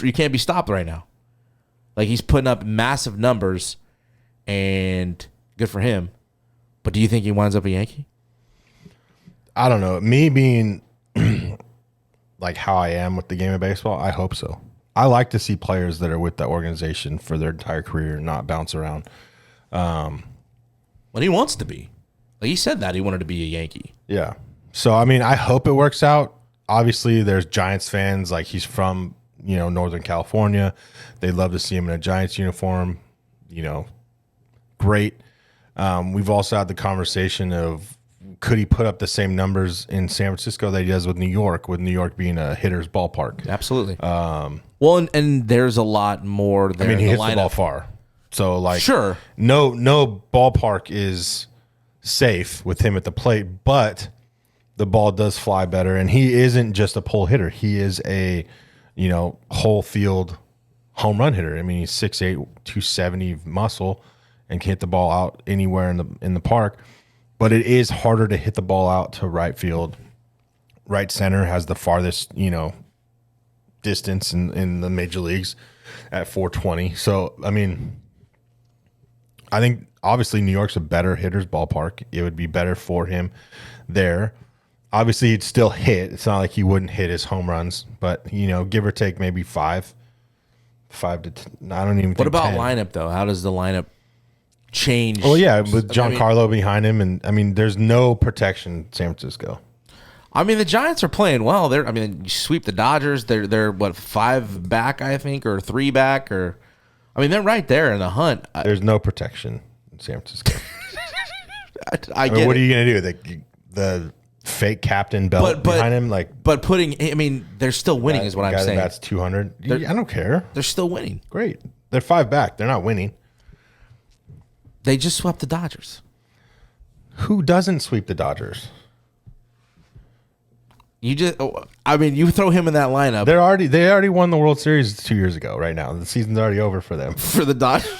you can't be stopped right now. Like he's putting up massive numbers, and good for him. But do you think he winds up a Yankee? I don't know. Me being like how I am with the game of baseball, I hope so. I like to see players that are with the organization for their entire career and not bounce around. Well, he wants to be. Like he said that he wanted to be a Yankee. Yeah. So, I mean, I hope it works out. Obviously, there's Giants fans. Like he's from, Northern California. They'd love to see him in a Giants uniform. Great. We've also had the conversation of could he put up the same numbers in San Francisco that he does with New York being a hitter's ballpark? Absolutely. Well, and there's a lot more there. I mean, he in the hits the ball far. So, like, sure. No ballpark is safe with him at the plate, but the ball does fly better. And he isn't just a pull hitter. He is a, whole field home run hitter. I mean, he's 6'8", 270 muscle and can hit the ball out anywhere in the park. But it is harder to hit the ball out to right field. Right center has the farthest, distance in the major leagues at 420. So, I mean, I think obviously New York's a better hitter's ballpark. It would be better for him there. Obviously, he'd still hit. It's not like he wouldn't hit his home runs, but, give or take maybe 5 to I don't even think What about 10. lineup, though? How does the lineup change? Well, yeah, with Giancarlo behind him. And, I mean, there's no protection in San Francisco. I mean, the Giants are playing well. You sweep the Dodgers. They're what, 5 back, I think, or 3 back, or I mean, they're right there in the hunt. There's no protection in San Francisco. I mean, what are you gonna do? The fake captain belt behind him, but they're still winning, is what I'm saying. That's 200. I don't care. They're still winning. Great. They're 5 back. They're not winning. They just swept the Dodgers. Who doesn't sweep the Dodgers? You throw him in that lineup. They already won the World Series 2 years ago. Right now, the season's already over for them. For the Dodgers.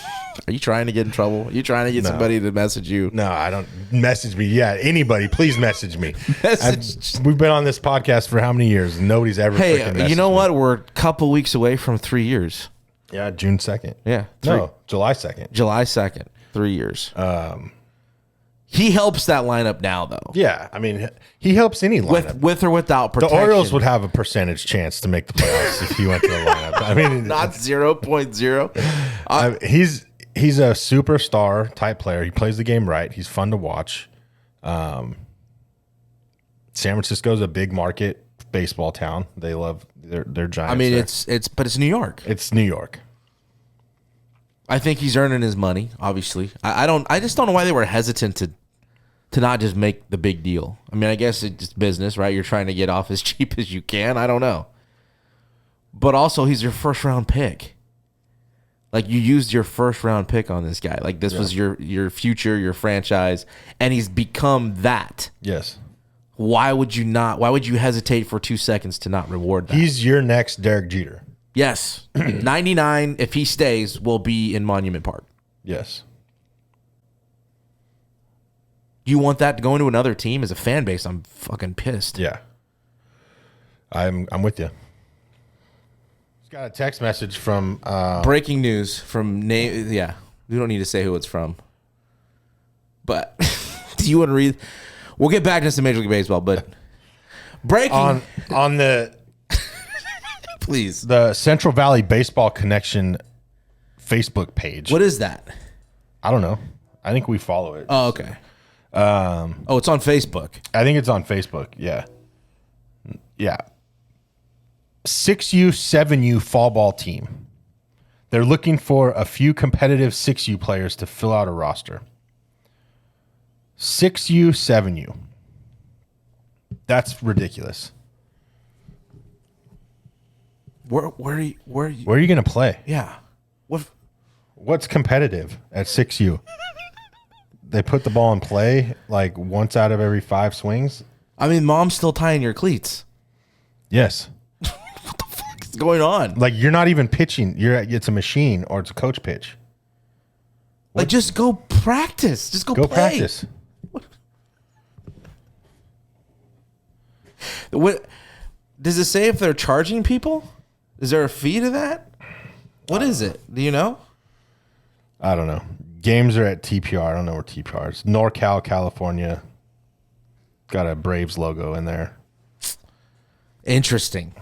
Are you trying to get in trouble? Are you trying to get somebody to message you? No, I don't. Message me. Yeah, anybody, please message me. We've been on this podcast for how many years? Nobody's ever. Hey, you know what? We're a couple weeks away from 3 years. Yeah, June 2nd. Yeah, July 2nd. July 2nd. 3 years. He helps that lineup now, though. Yeah, I mean, he helps any lineup. With or without protection. The Orioles would have a percentage chance to make the playoffs if he went to the lineup. I mean, not 0.0. He's a superstar type player. He plays the game right. He's fun to watch. San Francisco's a big market baseball town. They love their Giants. I mean, there. it's New York. It's New York. I think he's earning his money. Obviously, I just don't know why they were hesitant to not just make the big deal. I mean, I guess it's just business, right? You're trying to get off as cheap as you can. I don't know. But also, he's your first round pick. Like, you used your first round pick on this guy. Like, this was your future, your franchise, and he's become that. Yes. Why would you hesitate for 2 seconds to not reward that? He's your next Derek Jeter. Yes. 99, if he stays, will be in Monument Park. Yes. You want that to go into another team? As a fan base, I'm fucking pissed. Yeah. I'm with you. Got a text message from breaking news from yeah, we don't need to say who it's from, but do you want to read? We'll get back to some Major League Baseball, but breaking on the please, the Central Valley Baseball Connection Facebook page. What is that? I don't know. I think we follow it. Oh, okay. It's on Facebook. I think it's on Facebook. Yeah. 6U, 7U fall ball team. They're looking for a few competitive 6U players to fill out a roster. 6U, 7U. That's ridiculous. Where are you going to play? Yeah. What's competitive at 6U? They put the ball in play like once out of every 5 swings? I mean, Mom's still tying your cleats. Yes. What's going on? Like, you're not even pitching. It's a machine or it's a coach pitch. Like, just go practice. Just go play. Practice. What does it say if they're charging people? Is there a fee to that? What is it? Do you know? I don't know. Games are at TPR. I don't know where TPR is. NorCal, California. Got a Braves logo in there. Interesting.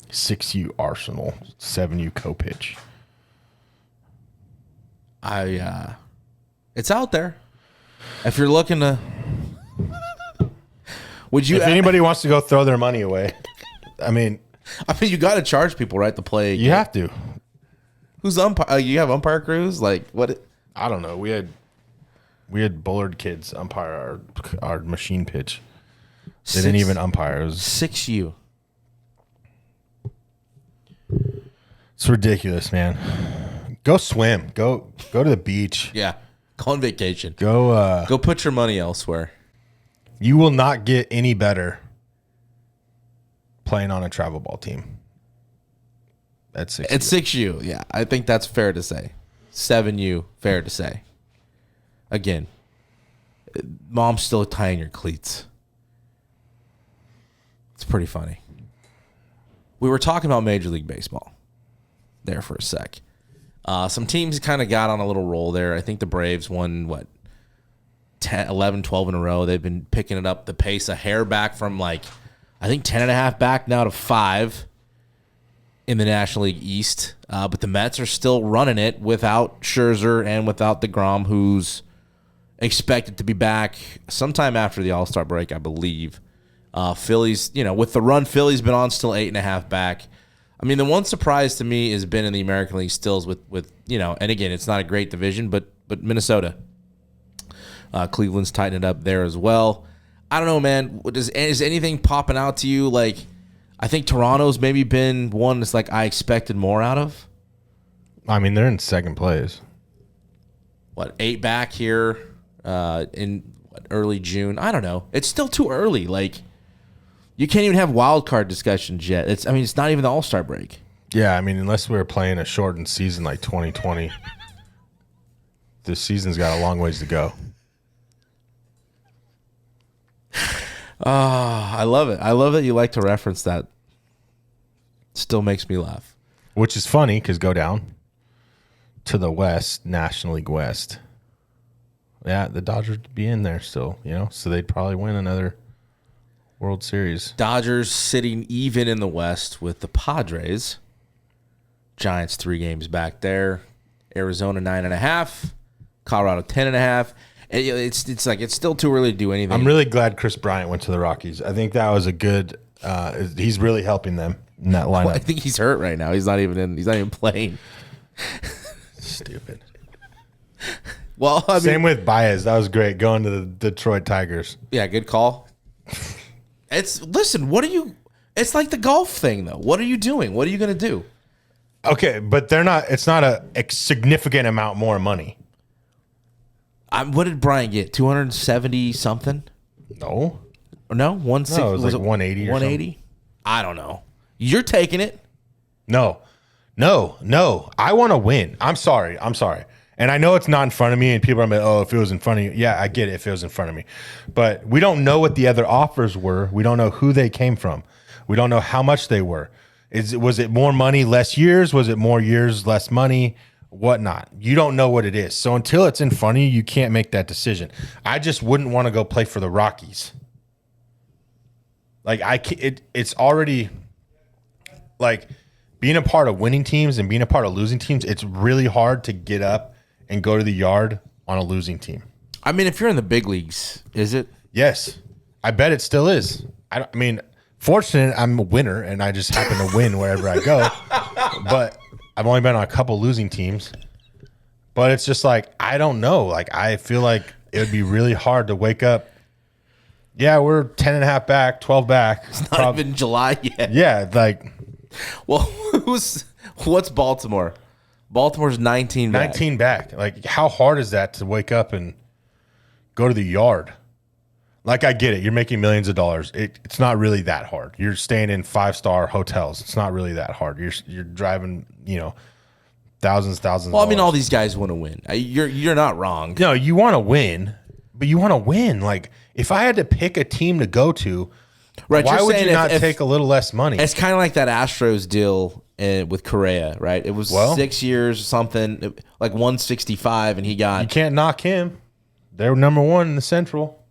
6U Arsenal, 7U co-pitch. It's out there. If you're looking to, would you? If anybody wants to go throw their money away, I mean, you got to charge people, right, to play. You have to. Who's umpire? You have umpire crews? Like what? I don't know. We had Bullard kids umpire our machine pitch. They didn't even umpire. It was 6U. It's ridiculous, man. Go swim. Go to the beach. Yeah. Go on vacation. Go put your money elsewhere. You will not get any better playing on a travel ball team. That's 6U. It's 6U. Yeah. I think that's fair to say. 7U, fair to say. Again, Mom's still tying your cleats. It's pretty funny. We were talking about Major League Baseball there for a sec. Some teams kind of got on a little roll there. I think the Braves won, 11, 12 in a row. They've been picking it up the pace a hair back from I think 10.5 back now to 5 in the National League East. But the Mets are still running it without Scherzer and without DeGrom, who's expected to be back sometime after the All-Star break, I believe. Phillies, with the run Philly's been on, still 8.5 back. I mean, the one surprise to me has been in the American League stills with and again, it's not a great division, but Minnesota. Cleveland's tightened it up there as well. I don't know, man. Is anything popping out to you? Like, I think Toronto's maybe been one that's like I expected more out of. I mean, they're in second place. 8 back here in early June? I don't know. It's still too early. Like, you can't even have wild card discussions yet. It's not even the All-Star break. Yeah, I mean, unless we were playing a shortened season like 2020, this season's got a long ways to go. I love it. I love that you like to reference that. Still makes me laugh. Which is funny because go down to the West, National League West. Yeah, the Dodgers would be in there still, so they'd probably win another World Series. Dodgers sitting even in the West with the Padres. Giants 3 games back there. Arizona 9.5. Colorado 10.5. It's like it's still too early to do anything. I'm really glad Chris Bryant went to the Rockies. I think that was a good. He's really helping them in that lineup. Well, I think he's hurt right now. He's not even playing. Stupid. Well, same with Baez. That was great going to the Detroit Tigers. Yeah, good call. What are you? It's like the golf thing though. What are you doing? What are you going to do? Okay, but they're not. It's not a significant amount more money. What did Brian get? 270 something? No. No, 160. No, it was like 180. 180. I don't know. You're taking it. No. I want to win. I'm sorry. And I know it's not in front of me, and people are like, "Oh, if it was in front of you, yeah, I get it. If it was in front of me, but we don't know what the other offers were. We don't know who they came from. We don't know how much they were. Was it more money, less years? Was it more years, less money? Whatnot. You don't know what it is. So until it's in front of you, you can't make that decision. I just wouldn't want to go play for the Rockies. Like it's already like being a part of winning teams and being a part of losing teams. It's really hard to get up and go to the yard on a losing team. I mean, if you're in the big leagues, is it? Yes, I bet it still is. I mean, fortunate I'm a winner and I just happen to win wherever I go. But I've only been on a couple losing teams, but it's just like, I don't know. Like, I feel like it would be really hard to wake up. Yeah, we're 10.5 back, 12 back. It's not even July yet. Yeah, like. Well, what's Baltimore? Baltimore's 19 back. 19 back. Like, how hard is that to wake up and go to the yard? Like, I get it. You're making millions of dollars. It's not really that hard. You're staying in 5-star hotels. It's not really that hard. You're driving, thousands. Well, I mean, all these guys want to win. You're not wrong. No, you want to win, but you want to win. Like, if I had to pick a team to go to, right? Why would you not take a little less money? It's kind of like that Astros deal with Correa, right? It was 6 years or something, like 165, and he got. You can't knock him. They're number one in the Central.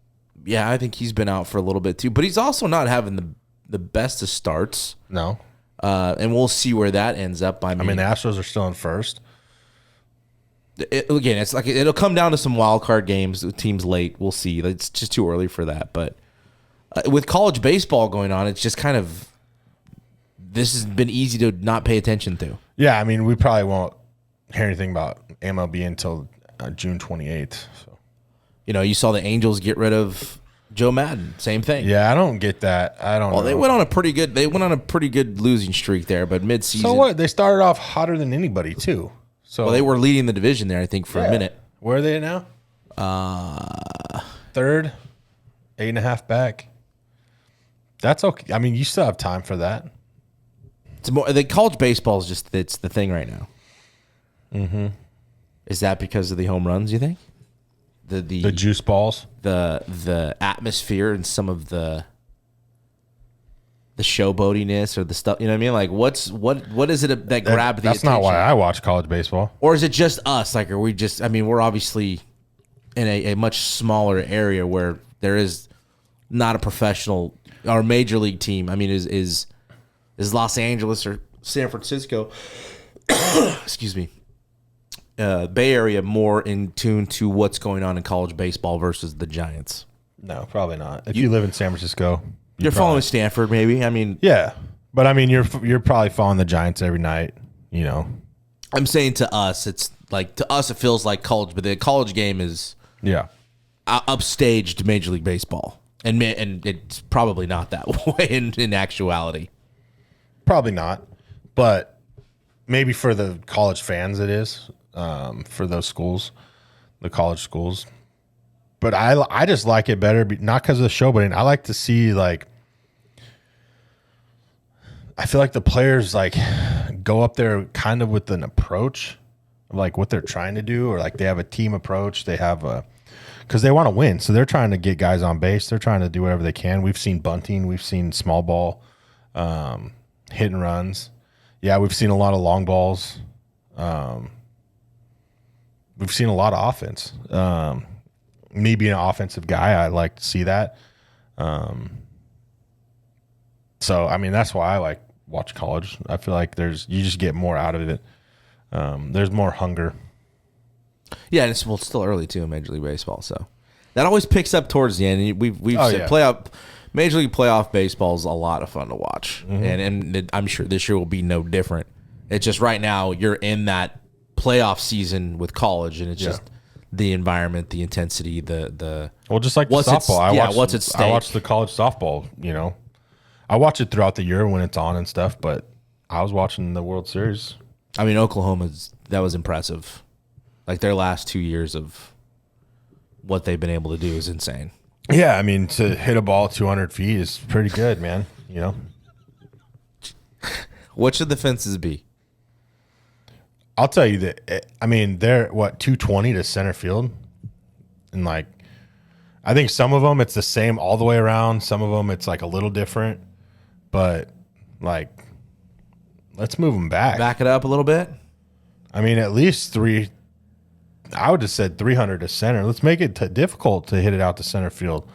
Yeah, I think he's been out for a little bit too, but he's also not having the best of starts. No, and we'll see where that ends up. I mean, the Astros are still in first. Again, it's like it'll come down to some wild card games. The team's late. We'll see. It's just too early for that. But with college baseball going on, it's just kind of this has been easy to not pay attention to. Yeah, I mean, we probably won't hear anything about MLB until June 28th. So. You saw the Angels get rid of Joe Madden. Same thing. Yeah, I don't get that. I don't know. Well, they went on a pretty good losing streak there, but midseason. So what? They started off hotter than anybody too. So they were leading the division there, I think, for a minute. Where are they now? Third, 8.5 back. That's okay. I mean, you still have time for that. It's more the college baseball is just it's the thing right now. Mm-hmm. Is that because of the home runs? You think? The juice balls, the atmosphere, and some of the showboatiness or the stuff. You know what I mean? Like, what is it that grabbed the attention? That's not why I watch college baseball. Or is it just us? Like, are we just? I mean, we're obviously in a much smaller area where there is not a professional or major league team. I mean, is Los Angeles or San Francisco? Excuse me. Bay Area more in tune to what's going on in college baseball versus the Giants? No, probably not. If you live in San Francisco, You're following Stanford, maybe. I mean, yeah, but I mean, you're probably following the Giants every night. You know, I'm saying to us, it feels like college, but the college game is upstaged Major League Baseball, and it's probably not that way in actuality. Probably not, but maybe for the college fans it is, for those schools, the college schools. But I just like it better, not because of the show, but I like to see, like, I feel like the players, like, go up there kind of with an approach of, like, what they're trying to do, or, like, they have a team approach. They have because they want to win. So they're trying to get guys on base. They're trying to do whatever they can. We've seen bunting. We've seen small ball, hit and runs. Yeah, we've seen a lot of long balls. We've seen a lot of offense. Me being an offensive guy, I like to see that. So, I mean, that's why I like watch college. I feel like you just get more out of it. There's more hunger. Yeah, and it's still early too in Major League Baseball, so that always picks up towards the end. We've said Major League playoff baseball is a lot of fun to watch, and I'm sure this year will be no different. It's just right now you're in that playoff season with college, and it's just the environment, the intensity, the just like the softball. What's at stake. I watch the college softball. You know, I watch it throughout the year when it's on and stuff, but I was watching the World Series. I mean, that was impressive. Like, their last 2 years of what they've been able to do is insane. Yeah, I mean, to hit a ball 200 feet is pretty good, man. You know? What should the fences be? I'll tell you that, I mean, they're, 220 to center field? And, like, I think some of them it's the same all the way around. Some of them it's, like, a little different. But, like, let's move them back. Back it up a little bit? I mean, at least I would have said 300 to center. Let's make it difficult to hit it out to center field.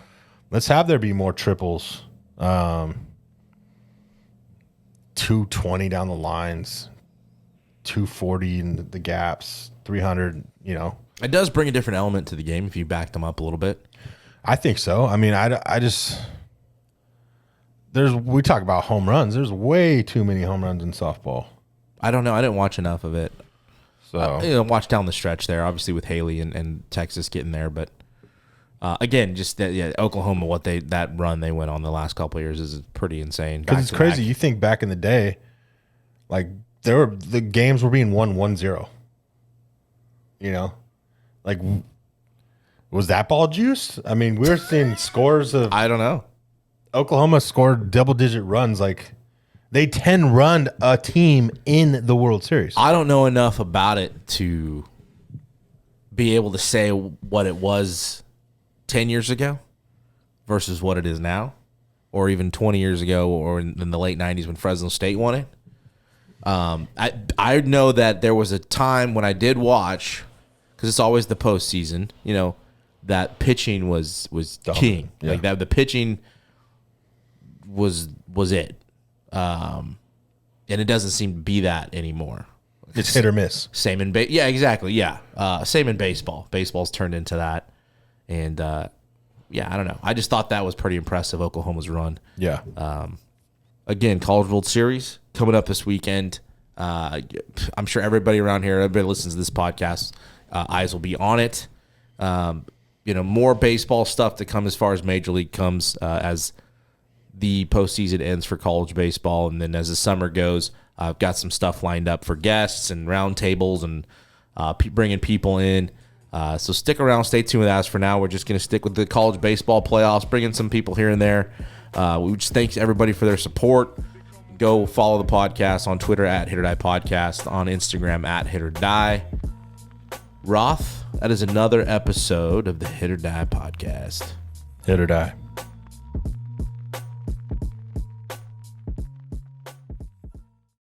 Let's have there be more triples. 220 down the lines, 240 in the gaps, 300, you know. It does bring a different element to the game if you back them up a little bit. I think so. I mean, we talk about home runs. There's way too many home runs in softball. I don't know. I didn't watch enough of it. So watch down the stretch there, obviously with Haley and Texas getting there, but again, just Oklahoma, that run they went on the last couple of years is pretty insane. Because it's crazy. You think back in the day, like the games were being won 1-0. You know, like, was that ball juiced? I mean, we were seeing scores of. I don't know. Oklahoma scored double-digit runs, like. They 10-run a team in the World Series. I don't know enough about it to be able to say what it was 10 years ago versus what it is now, or even 20 years ago, or in the late 90s when Fresno State won it. I know that there was a time when I did watch, because it's always the postseason, you know, that pitching was king. Yeah. Like that, the pitching was it. And it doesn't seem to be that anymore. It's hit or miss. Same in yeah, exactly. Yeah. Same in baseball. Baseball's turned into that. And yeah, I don't know. I just thought that was pretty impressive, Oklahoma's run. Yeah. Again, College World Series coming up this weekend. I'm sure everybody around here, everybody listens to this podcast, eyes will be on it. More baseball stuff to come as far as Major League comes as the postseason ends for college baseball, and then as the summer goes, I've got some stuff lined up for guests and roundtables and bringing people in. So stick around, stay tuned with us. For now, we're just going to stick with the college baseball playoffs, bringing some people here and there. We just thank everybody for their support. Go follow the podcast on Twitter at HIT.OR.DIE Podcast, on Instagram at HIT.OR.DIE. Roth, that is another episode of the HIT.OR.DIE Podcast. HIT or die.